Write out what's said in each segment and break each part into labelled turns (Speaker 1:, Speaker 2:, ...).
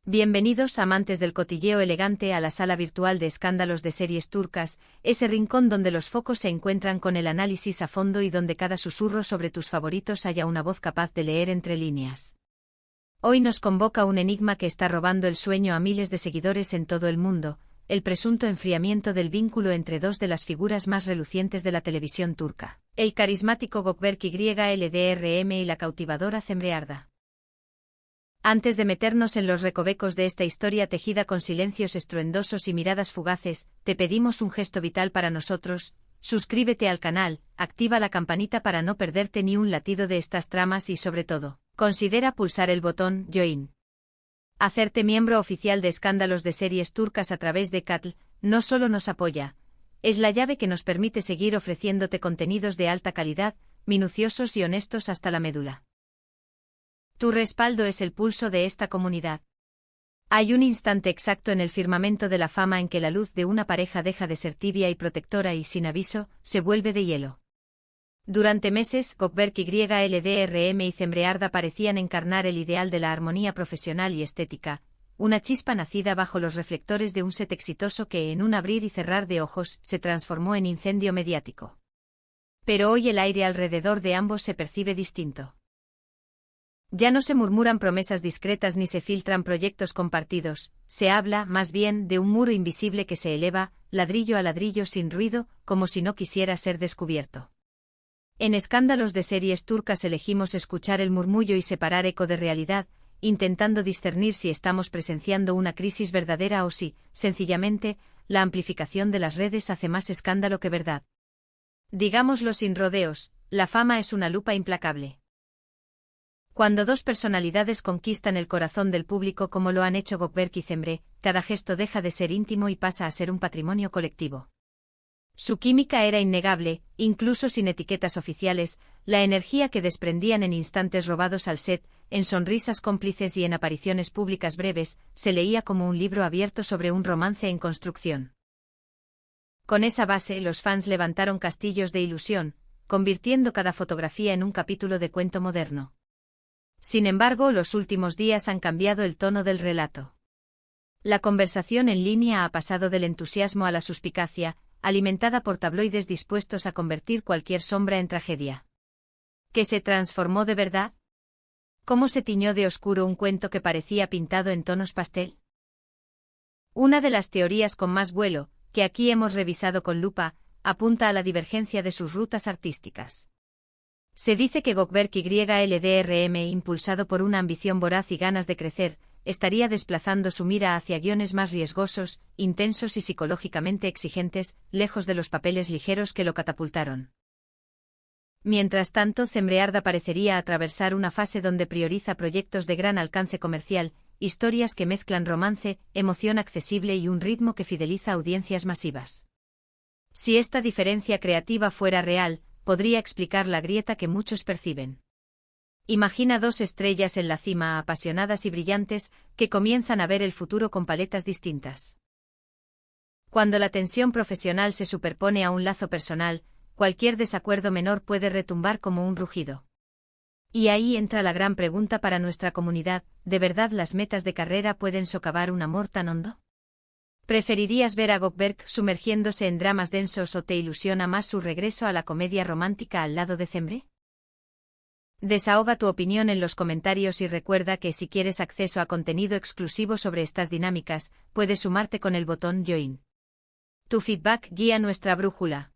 Speaker 1: Bienvenidos, amantes del cotilleo elegante, a la sala virtual de escándalos de series turcas, ese rincón donde los focos se encuentran con el análisis a fondo y donde cada susurro sobre tus favoritos haya una voz capaz de leer entre líneas. Hoy nos convoca un enigma que está robando el sueño a miles de seguidores en todo el mundo: el presunto enfriamiento del vínculo entre dos de las figuras más relucientes de la televisión turca, el carismático Gökberk YLDRM y la cautivadora Cemre Arda. Antes de meternos en los recovecos de esta historia tejida con silencios estruendosos y miradas fugaces, te pedimos un gesto vital para nosotros: suscríbete al canal, activa la campanita para no perderte ni un latido de estas tramas y, sobre todo, considera pulsar el botón Join. Hacerte miembro oficial de Escándalos de Series Turcas a través de Katl no solo nos apoya, es la llave que nos permite seguir ofreciéndote contenidos de alta calidad, minuciosos y honestos hasta la médula. Tu respaldo es el pulso de esta comunidad. Hay un instante exacto en el firmamento de la fama en que la luz de una pareja deja de ser tibia y protectora y, sin aviso, se vuelve de hielo. Durante meses, Gökberk YLDRM y Cemre Arda parecían encarnar el ideal de la armonía profesional y estética, una chispa nacida bajo los reflectores de un set exitoso que, en un abrir y cerrar de ojos, se transformó en incendio mediático. Pero hoy el aire alrededor de ambos se percibe distinto. Ya no se murmuran promesas discretas ni se filtran proyectos compartidos, se habla, más bien, de un muro invisible que se eleva, ladrillo a ladrillo sin ruido, como si no quisiera ser descubierto. En Escándalos de Series Turcas elegimos escuchar el murmullo y separar eco de realidad, intentando discernir si estamos presenciando una crisis verdadera o si, sencillamente, la amplificación de las redes hace más escándalo que verdad. Digámoslo sin rodeos, la fama es una lupa implacable. Cuando dos personalidades conquistan el corazón del público como lo han hecho Gökberk y Cemre, cada gesto deja de ser íntimo y pasa a ser un patrimonio colectivo. Su química era innegable, incluso sin etiquetas oficiales, la energía que desprendían en instantes robados al set, en sonrisas cómplices y en apariciones públicas breves, se leía como un libro abierto sobre un romance en construcción. Con esa base, los fans levantaron castillos de ilusión, convirtiendo cada fotografía en un capítulo de cuento moderno. Sin embargo, los últimos días han cambiado el tono del relato. La conversación en línea ha pasado del entusiasmo a la suspicacia, alimentada por tabloides dispuestos a convertir cualquier sombra en tragedia. ¿Qué se transformó de verdad? ¿Cómo se tiñó de oscuro un cuento que parecía pintado en tonos pastel? Una de las teorías con más vuelo, que aquí hemos revisado con lupa, apunta a la divergencia de sus rutas artísticas. Se dice que Gökberk YLDRM, impulsado por una ambición voraz y ganas de crecer, estaría desplazando su mira hacia guiones más riesgosos, intensos y psicológicamente exigentes, lejos de los papeles ligeros que lo catapultaron. Mientras tanto, Cemre Arda parecería atravesar una fase donde prioriza proyectos de gran alcance comercial, historias que mezclan romance, emoción accesible y un ritmo que fideliza audiencias masivas. Si esta diferencia creativa fuera real, podría explicar la grieta que muchos perciben. Imagina dos estrellas en la cima, apasionadas y brillantes, que comienzan a ver el futuro con paletas distintas. Cuando la tensión profesional se superpone a un lazo personal, cualquier desacuerdo menor puede retumbar como un rugido. Y ahí entra la gran pregunta para nuestra comunidad: ¿de verdad las metas de carrera pueden socavar un amor tan hondo? ¿Preferirías ver a Gökberk sumergiéndose en dramas densos o te ilusiona más su regreso a la comedia romántica al lado de Cemre? Desahoga tu opinión en los comentarios y recuerda que si quieres acceso a contenido exclusivo sobre estas dinámicas, puedes sumarte con el botón Join. Tu feedback guía nuestra brújula.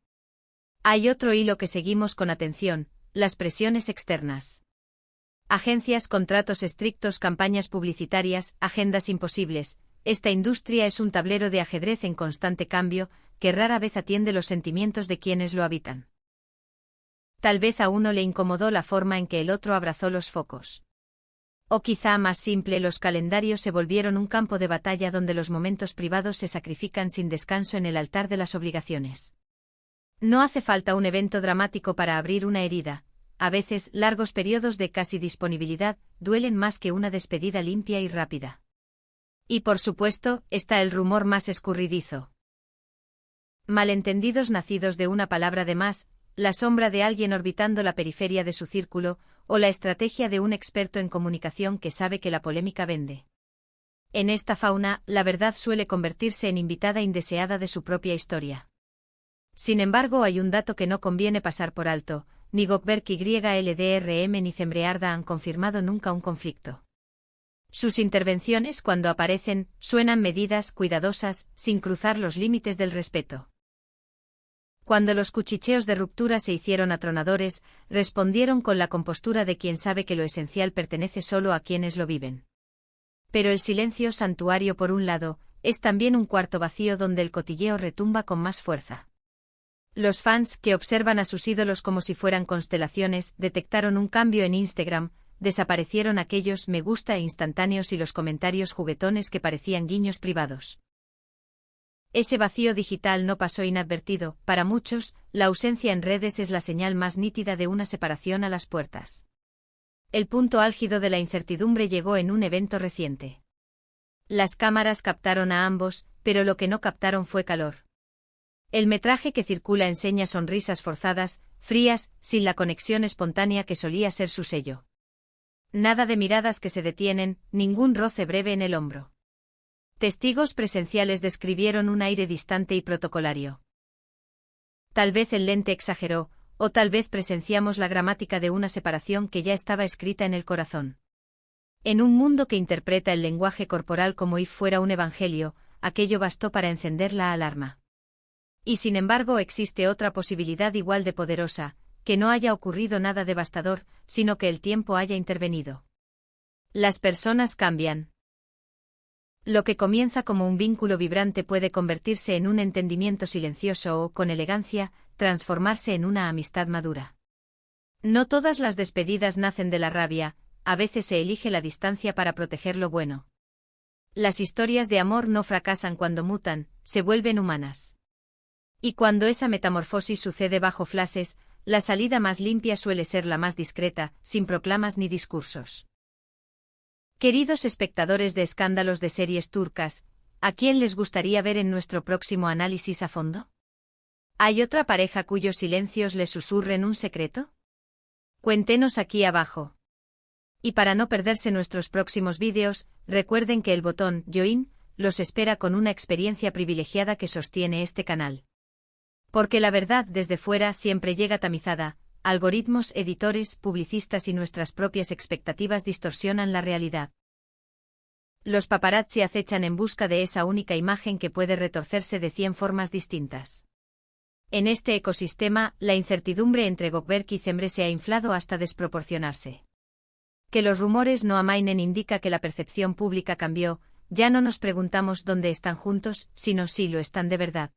Speaker 1: Hay otro hilo que seguimos con atención: las presiones externas. Agencias, contratos estrictos, campañas publicitarias, agendas imposibles. Esta industria es un tablero de ajedrez en constante cambio, que rara vez atiende los sentimientos de quienes lo habitan. Tal vez a uno le incomodó la forma en que el otro abrazó los focos. O quizá más simple, los calendarios se volvieron un campo de batalla donde los momentos privados se sacrifican sin descanso en el altar de las obligaciones. No hace falta un evento dramático para abrir una herida. A veces, largos periodos de casi disponibilidad duelen más que una despedida limpia y rápida. Y por supuesto, está el rumor más escurridizo. Malentendidos nacidos de una palabra de más, la sombra de alguien orbitando la periferia de su círculo, o la estrategia de un experto en comunicación que sabe que la polémica vende. En esta fauna, la verdad suele convertirse en invitada indeseada de su propia historia. Sin embargo, hay un dato que no conviene pasar por alto: ni Gökberk YLDRM ni Zembrearda han confirmado nunca un conflicto. Sus intervenciones, cuando aparecen, suenan medidas, cuidadosas, sin cruzar los límites del respeto. Cuando los cuchicheos de ruptura se hicieron atronadores, respondieron con la compostura de quien sabe que lo esencial pertenece solo a quienes lo viven. Pero el silencio santuario, por un lado, es también un cuarto vacío donde el cotilleo retumba con más fuerza. Los fans, que observan a sus ídolos como si fueran constelaciones, detectaron un cambio en Instagram. Desaparecieron aquellos me gusta instantáneos y los comentarios juguetones que parecían guiños privados. Ese vacío digital no pasó inadvertido. Para muchos, la ausencia en redes es la señal más nítida de una separación a las puertas. El punto álgido de la incertidumbre llegó en un evento reciente. Las cámaras captaron a ambos, pero lo que no captaron fue calor. El metraje que circula enseña sonrisas forzadas, frías, sin la conexión espontánea que solía ser su sello. Nada de miradas que se detienen, ningún roce breve en el hombro. Testigos presenciales describieron un aire distante y protocolario. Tal vez el lente exageró, o tal vez presenciamos la gramática de una separación que ya estaba escrita en el corazón. En un mundo que interpreta el lenguaje corporal como if fuera un evangelio, aquello bastó para encender la alarma. Y sin embargo existe otra posibilidad igual de poderosa: que no haya ocurrido nada devastador, sino que el tiempo haya intervenido. Las personas cambian. Lo que comienza como un vínculo vibrante puede convertirse en un entendimiento silencioso o, con elegancia, transformarse en una amistad madura. No todas las despedidas nacen de la rabia, a veces se elige la distancia para proteger lo bueno. Las historias de amor no fracasan cuando mutan, se vuelven humanas. Y cuando esa metamorfosis sucede bajo flashes, la salida más limpia suele ser la más discreta, sin proclamas ni discursos. Queridos espectadores de escándalos de series turcas, ¿a quién les gustaría ver en nuestro próximo análisis a fondo? ¿Hay otra pareja cuyos silencios les susurren un secreto? Cuéntenos aquí abajo. Y para no perderse nuestros próximos vídeos, recuerden que el botón Join los espera con una experiencia privilegiada que sostiene este canal. Porque la verdad desde fuera siempre llega tamizada, algoritmos, editores, publicistas y nuestras propias expectativas distorsionan la realidad. Los paparazzi acechan en busca de esa única imagen que puede retorcerse de 100 formas distintas. En este ecosistema, la incertidumbre entre Gökberk y Cembre se ha inflado hasta desproporcionarse. Que los rumores no amainen indica que la percepción pública cambió. Ya no nos preguntamos dónde están juntos, sino si lo están de verdad.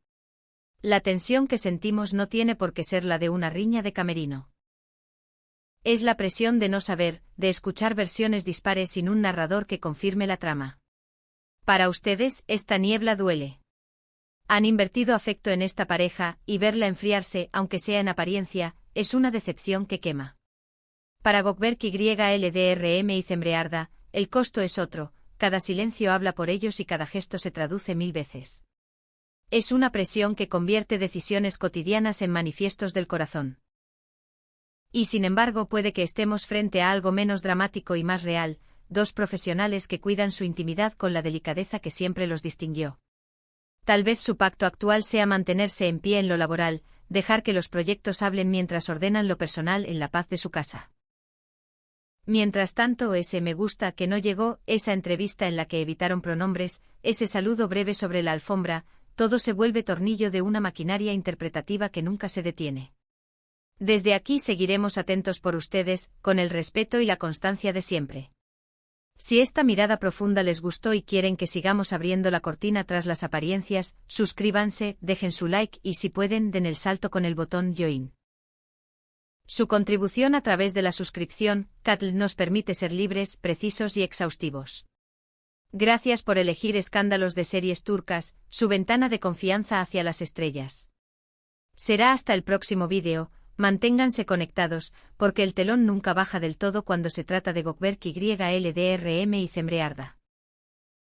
Speaker 1: La tensión que sentimos no tiene por qué ser la de una riña de camerino. Es la presión de no saber, de escuchar versiones dispares sin un narrador que confirme la trama. Para ustedes, esta niebla duele. Han invertido afecto en esta pareja, y verla enfriarse, aunque sea en apariencia, es una decepción que quema. Para Gökberk YLDRM y Zembrearda, el costo es otro: cada silencio habla por ellos y cada gesto se traduce 1000 veces. Es una presión que convierte decisiones cotidianas en manifiestos del corazón. Y sin embargo puede que estemos frente a algo menos dramático y más real: dos profesionales que cuidan su intimidad con la delicadeza que siempre los distinguió. Tal vez su pacto actual sea mantenerse en pie en lo laboral, dejar que los proyectos hablen mientras ordenan lo personal en la paz de su casa. Mientras tanto, ese me gusta que no llegó, esa entrevista en la que evitaron pronombres, ese saludo breve sobre la alfombra, todo se vuelve tornillo de una maquinaria interpretativa que nunca se detiene. Desde aquí seguiremos atentos por ustedes, con el respeto y la constancia de siempre. Si esta mirada profunda les gustó y quieren que sigamos abriendo la cortina tras las apariencias, suscríbanse, dejen su like y si pueden den el salto con el botón Join. Su contribución a través de la suscripción, Katl, nos permite ser libres, precisos y exhaustivos. Gracias por elegir Escándalos de Series Turcas, su ventana de confianza hacia las estrellas. Será hasta el próximo vídeo. Manténganse conectados, porque el telón nunca baja del todo cuando se trata de Gökberk YLDRM y Zembrearda.